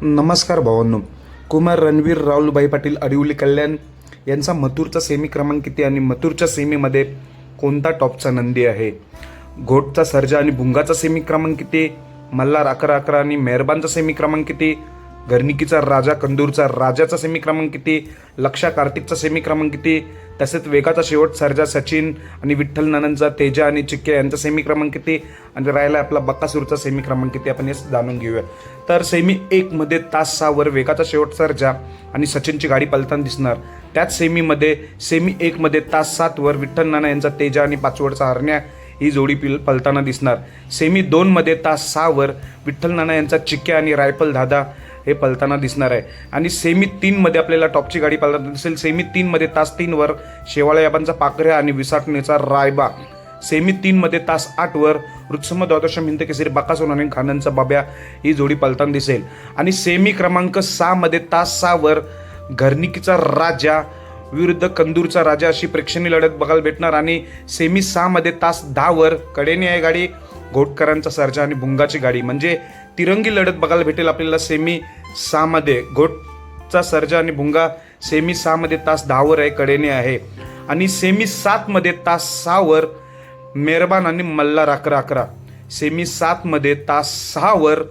नमस्कार भावांनो. कुमार रणवीर राहुलभाई पाटील अडिवली कल्याण यांचा मथुरचा सेमी क्रमांक किती आणि मथुरच्या सेमीमध्ये कोणता टॉपचा नंदी आहे? घोटचा सर्जा आणि भुंगाचा सेमी क्रमांक किती? मल्हार 11-11 आणि मेहरबानचा सेमी क्रमांक किती? घरनिकीचा राजा कंदूरचा राजाचा सेमी क्रमांक किती? लक्षा कार्तिकचा सेमी क्रमांक किती? तसेच वेगाचा शेवट सर्जा सचिन आणि विठ्ठल नानांचा तेजा आणि चिक्के यांचा सेमी क्रमांक किती? आणि राहिला आपला बकासूरचा सेमी क्रमांक किती? आपण हे जाणून घेऊया. तर सेमी 1 मध्ये तास 6 वर वेगाचा शेवट सर्जा आणि सचिनची गाडी पलताना दिसणार. त्याच सेमी 1 मध्ये तास 7 वर विठ्ठल नाना यांचा तेजा आणि पाचवडचा हरण्या ही जोडी पलताना दिसणार. सेमी 2 मध्ये तास 6 वर विठ्ठल नाना यांचा चिक्के आणि रायफल दादा हे पलताना दिसणार आहे. आणि सेमी 3 मध्ये आपल्याला टॉपची गाडी पलताना दिसेल. सेमी 3 मध्ये तास 3 वर शेवाळे याबांचा पाखऱ्या आणि विसाटणेचा रायबा. सेमी 3 मध्ये तास 8 वर रुत्सम द्वादश हिंद केसरी बकासूर आणि खानांचा बाब्या ही जोडी पलताना दिसेल. आणि सेमी क्रमांक 6 मध्ये तास 6 वर घरनिकीचा राजा विरुद्ध कंदूरचा राजा अशी प्रेक्षणीय लढत बघायला भेटणार. आणि सेमी 6 मध्ये तास 10 वर कडेने आहे गाडी घोटकरांचा सर्जा आणि भुंगाची गाडी. म्हणजे तिरंगी लढत बघायला भेटेल आपल्याला सेमी 6 मध्ये. घोटचा सर्जा आणि भुंगा सेमी 6 मध्ये तास 10 वर आहे, कडेने आहे. आणि सेमी 7 मध्ये तास 6 वर मेहरबान आणि मल्हार 11-11. सेमी 7 मध्ये तास 6 वर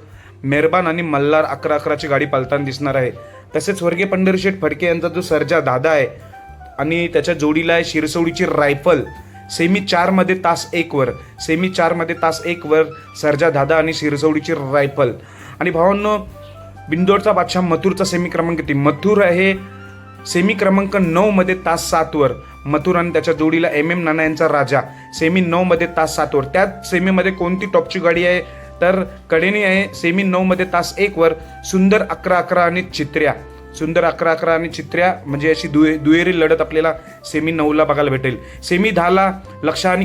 मेहरबान आणि मल्हार 11-11 ची गाडी पलताना दिसणार आहे. तसेच स्वर्गीय पंढरीशेठ फडके यांचा जो सर्जा दादा आहे आणि त्याच्या जोडीला आहे शिरसवडीची रायफल. सेमी 4 मध्ये तास 1 वर सर्जा दादा आणि शिरसवडीची रायफल. आणि भावांनो, बिंदोडचा बादशाह मथुरचा सेमी क्रमांक किती? मथुर आहे सेमी क्रमांक 9 मध्ये तास 7 वर मथुर आणि त्याच्या जोडीला MM नाना यांचा राजा. सेमी 9 मध्ये तास 7 वर. त्याच सेमीमध्ये कोणती टॉपची गाडी आहे? तर कडेने आहे सेमी 9 मध्ये तास 1 वर सुंदर 11-11 आणि चित्र्या. सुंदर 11-11 आणि चित्र्या म्हणजे अशी दुहेरी लढत आपल्याला सेमी 9 ला बघायला भेटेल. सेमी 10 ला लक्षा आणि